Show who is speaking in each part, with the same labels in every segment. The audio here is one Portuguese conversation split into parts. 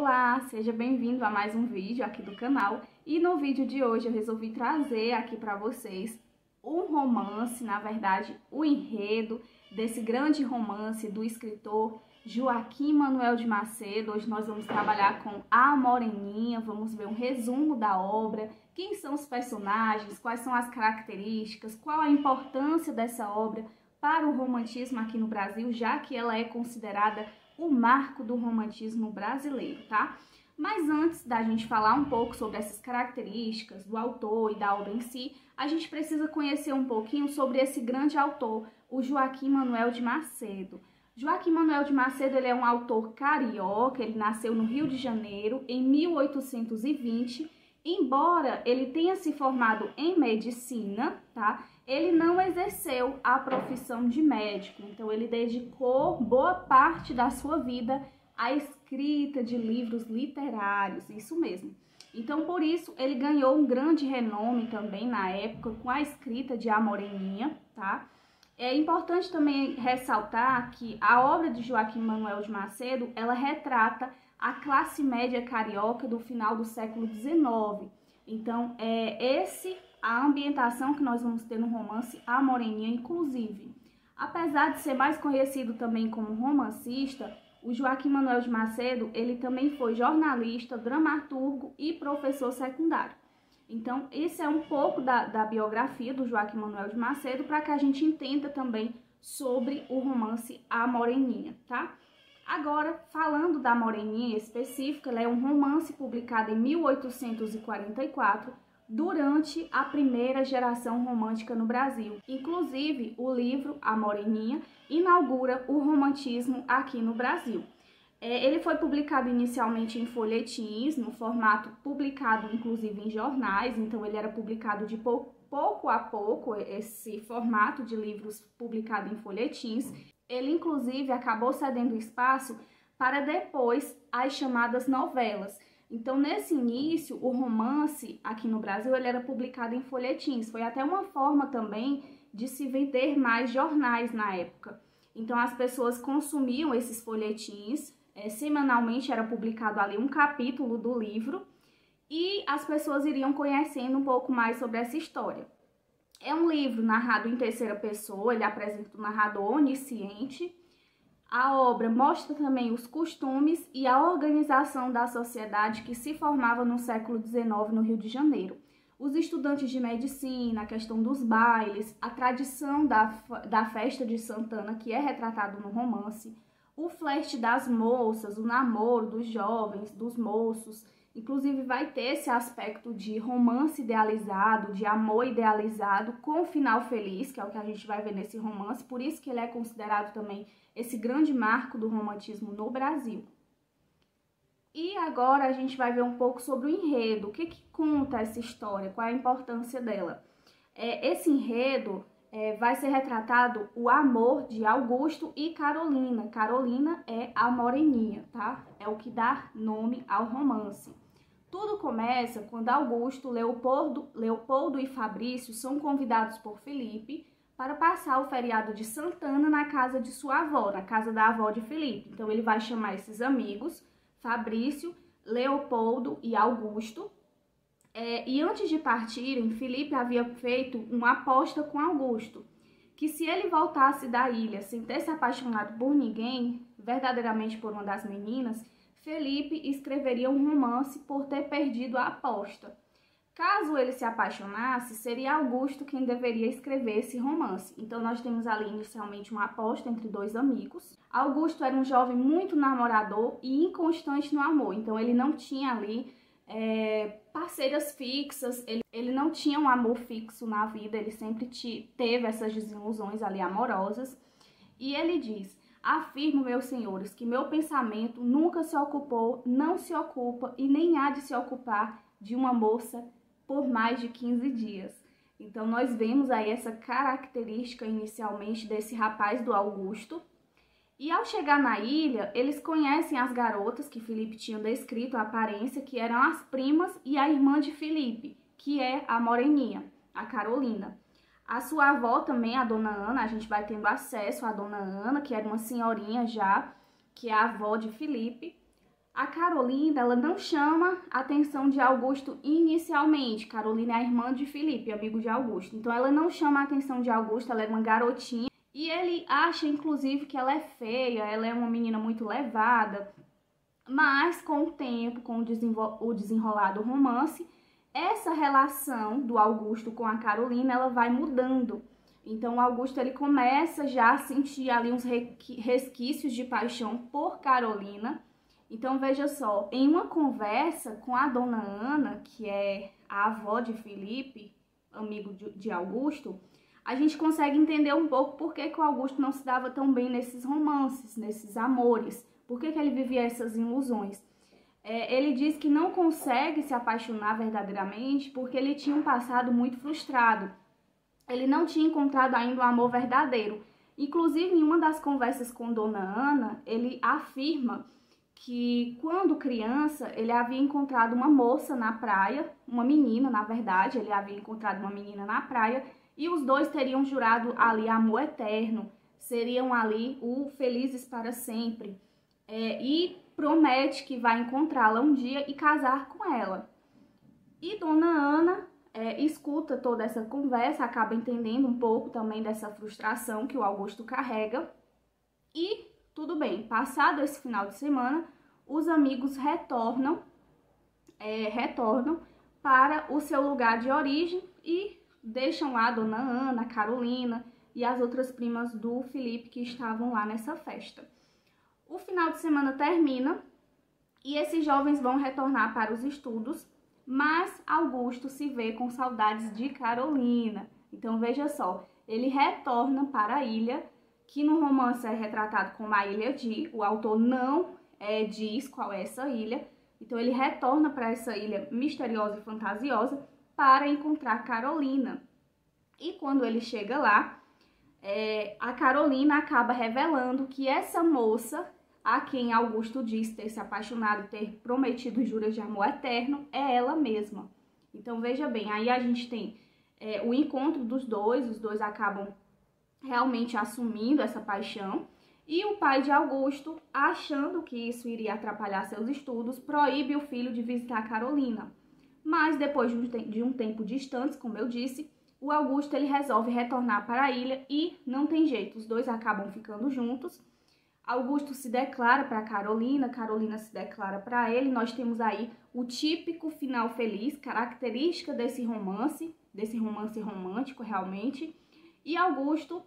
Speaker 1: Olá, seja bem-vindo a mais um vídeo aqui do canal. E no vídeo de hoje eu resolvi trazer aqui para vocês um romance, na verdade, o enredo desse grande romance do escritor Joaquim Manuel de Macedo. Hoje nós vamos trabalhar com A Moreninha, vamos ver um resumo da obra, quem são os personagens, quais são as características, qual a importância dessa obra para o romantismo aqui no Brasil, já que ela é considerada o marco do romantismo brasileiro, tá? Mas antes da gente falar um pouco sobre essas características do autor e da obra em si, a gente precisa conhecer um pouquinho sobre esse grande autor, o Joaquim Manuel de Macedo. Joaquim Manuel de Macedo, ele é um autor carioca, ele nasceu no Rio de Janeiro em 1820. Embora ele tenha se formado em medicina, tá? Ele não exerceu a profissão de médico, então ele dedicou boa parte da sua vida à escrita de livros literários, isso mesmo. Então, por isso, ele ganhou um grande renome também na época com a escrita de A Moreninha, tá? É importante também ressaltar que a obra de Joaquim Manuel de Macedo, ela retrata a classe média carioca do final do século XIX. Então, a ambientação que nós vamos ter no romance A Moreninha, inclusive. Apesar de ser mais conhecido também como romancista, o Joaquim Manuel de Macedo, ele também foi jornalista, dramaturgo e professor secundário. Então, esse é um pouco da biografia do Joaquim Manuel de Macedo, para que a gente entenda também sobre o romance A Moreninha, tá? Agora, falando da Moreninha em específico, ela é um romance publicado em 1844, durante a primeira geração romântica no Brasil. Inclusive, o livro A Moreninha inaugura o romantismo aqui no Brasil. Ele foi publicado inicialmente em folhetins, no formato publicado inclusive em jornais, então ele era publicado de pouco a pouco, esse formato de livros publicado em folhetins. Ele inclusive acabou cedendo espaço para depois as chamadas novelas. Então, nesse início, o romance aqui no Brasil ele era publicado em folhetins. Foi até uma forma também de se vender mais jornais na época. Então, as pessoas consumiam esses folhetins. Semanalmente era publicado ali um capítulo do livro e as pessoas iriam conhecendo um pouco mais sobre essa história. É um livro narrado em terceira pessoa, ele apresenta um narrador onisciente. A obra mostra também os costumes e a organização da sociedade que se formava no século XIX no Rio de Janeiro. Os estudantes de medicina, a questão dos bailes, a tradição da festa de Santana, que é retratado no romance, o flerte das moças, o namoro dos jovens, dos moços. Inclusive vai ter esse aspecto de romance idealizado, de amor idealizado, com final feliz, que é o que a gente vai ver nesse romance. Por isso que ele é considerado também esse grande marco do romantismo no Brasil. E agora a gente vai ver um pouco sobre o enredo. O que conta essa história? Qual é a importância dela? Esse enredo vai ser retratado o amor de Augusto e Carolina. Carolina é a Moreninha, tá? É o que dá nome ao romance. Tudo começa quando Augusto, Leopoldo e Fabrício são convidados por Felipe para passar o feriado de Santana na casa de sua avó, na casa da avó de Felipe. Então ele vai chamar esses amigos, Fabrício, Leopoldo e Augusto. E antes de partirem, Felipe havia feito uma aposta com Augusto, que se ele voltasse da ilha sem ter se apaixonado por ninguém, verdadeiramente por uma das meninas, Felipe escreveria um romance por ter perdido a aposta. Caso ele se apaixonasse, seria Augusto quem deveria escrever esse romance. Então nós temos ali inicialmente uma aposta entre dois amigos. Augusto era um jovem muito namorador e inconstante no amor, então ele não tinha ali parceiras fixas, ele não tinha um amor fixo na vida, ele sempre teve essas desilusões ali amorosas. E ele diz: afirmo, meus senhores, que meu pensamento nunca se ocupou, não se ocupa e nem há de se ocupar de uma moça por mais de 15 dias. Então nós vemos aí essa característica inicialmente desse rapaz do Augusto. E ao chegar na ilha, eles conhecem as garotas que Felipe tinha descrito a aparência, que eram as primas e a irmã de Felipe, que é a Moreninha, a Carolina. A sua avó também, a dona Ana, a gente vai tendo acesso à dona Ana, que era uma senhorinha já, que é a avó de Felipe. A Carolina, ela não chama a atenção de Augusto inicialmente. Carolina é a irmã de Felipe, amigo de Augusto. Então ela não chama a atenção de Augusto, ela é uma garotinha. E ele acha, inclusive, que ela é feia, ela é uma menina muito levada. Mas com o tempo, com o desenrolar do romance, essa relação do Augusto com a Carolina, ela vai mudando. Então o Augusto ele começa já a sentir ali uns resquícios de paixão por Carolina. Então veja só, em uma conversa com a dona Ana, que é a avó de Felipe, amigo de Augusto, a gente consegue entender um pouco por que o Augusto não se dava tão bem nesses romances, nesses amores. Por que ele vivia essas ilusões? Ele diz que não consegue se apaixonar verdadeiramente porque ele tinha um passado muito frustrado. Ele não tinha encontrado ainda um amor verdadeiro. Inclusive, em uma das conversas com Dona Ana, ele afirma que quando criança ele havia encontrado uma moça na praia, uma menina, na verdade, ele havia encontrado uma menina na praia e os dois teriam jurado ali amor eterno, seriam ali o felizes para sempre. E promete que vai encontrá-la um dia e casar com ela. E Dona Ana escuta toda essa conversa, acaba entendendo um pouco também dessa frustração que o Augusto carrega. E tudo bem, passado esse final de semana, os amigos retornam para o seu lugar de origem e deixam lá a Dona Ana, a Carolina e as outras primas do Felipe que estavam lá nessa festa. O final de semana termina e esses jovens vão retornar para os estudos, mas Augusto se vê com saudades de Carolina. Então veja só, ele retorna para a ilha, que no romance é retratado como a Ilha de, o autor não diz qual é essa ilha, então ele retorna para essa ilha misteriosa e fantasiosa para encontrar Carolina. E quando ele chega lá, a Carolina acaba revelando que essa moça, a quem Augusto diz ter se apaixonado e ter prometido juras de amor eterno, é ela mesma. Então veja bem, aí a gente tem o encontro dos dois, os dois acabam realmente assumindo essa paixão, e o pai de Augusto, achando que isso iria atrapalhar seus estudos, proíbe o filho de visitar Carolina. Mas depois de um tempo distante, como eu disse, o Augusto ele resolve retornar para a ilha e não tem jeito, os dois acabam ficando juntos. Augusto se declara para Carolina, Carolina se declara para ele. Nós temos aí o típico final feliz, característica desse romance romântico realmente. E Augusto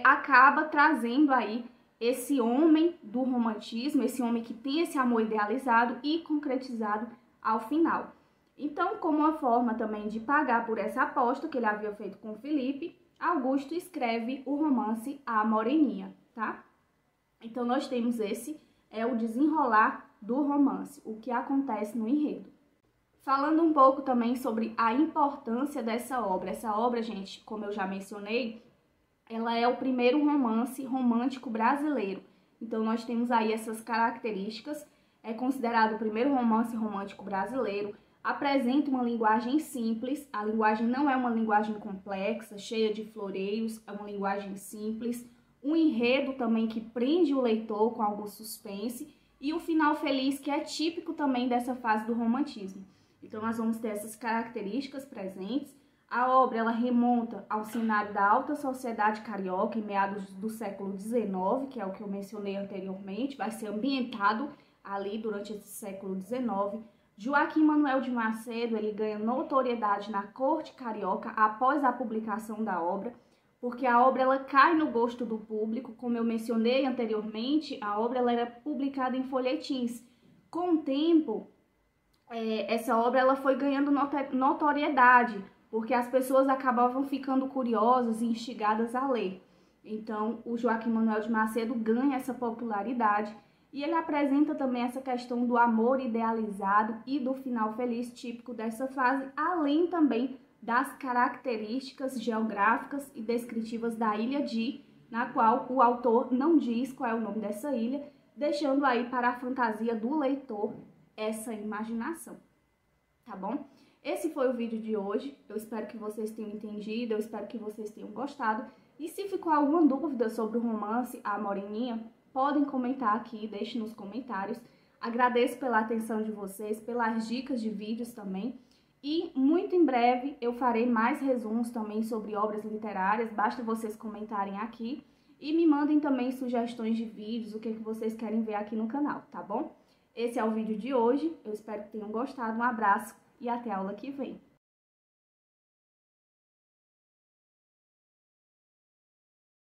Speaker 1: acaba trazendo aí esse homem do romantismo, esse homem que tem esse amor idealizado e concretizado ao final. Então, como uma forma também de pagar por essa aposta que ele havia feito com Felipe, Augusto escreve o romance A Moreninha, tá? Então, nós temos o desenrolar do romance, o que acontece no enredo. Falando um pouco também sobre a importância dessa obra. Essa obra, gente, como eu já mencionei, ela é o primeiro romance romântico brasileiro. Então, nós temos aí essas características. É considerado o primeiro romance romântico brasileiro. Apresenta uma linguagem simples. A linguagem não é uma linguagem complexa, cheia de floreios. É uma linguagem simples. Um enredo também que prende o leitor com algum suspense. E o final feliz, que é típico também dessa fase do romantismo. Então, nós vamos ter essas características presentes. A obra ela remonta ao cenário da alta sociedade carioca em meados do século XIX, que é o que eu mencionei anteriormente, vai ser ambientado ali durante esse século XIX. Joaquim Manuel de Macedo ele ganha notoriedade na corte carioca após a publicação da obra, porque a obra ela cai no gosto do público. Como eu mencionei anteriormente, a obra ela era publicada em folhetins. Com o tempo, essa obra ela foi ganhando notoriedade, porque as pessoas acabavam ficando curiosas e instigadas a ler. Então, o Joaquim Manuel de Macedo ganha essa popularidade e ele apresenta também essa questão do amor idealizado e do final feliz típico dessa fase, além também das características geográficas e descritivas da Ilha de, na qual o autor não diz qual é o nome dessa ilha, deixando aí para a fantasia do leitor essa imaginação, tá bom? Esse foi o vídeo de hoje, eu espero que vocês tenham entendido, eu espero que vocês tenham gostado. E se ficou alguma dúvida sobre o romance A Moreninha, podem comentar aqui, deixe nos comentários. Agradeço pela atenção de vocês, pelas dicas de vídeos também. E muito em breve eu farei mais resumos também sobre obras literárias, basta vocês comentarem aqui. E me mandem também sugestões de vídeos, o que vocês querem ver aqui no canal, tá bom? Esse é o vídeo de hoje, eu espero que tenham gostado, um abraço e até a aula que vem.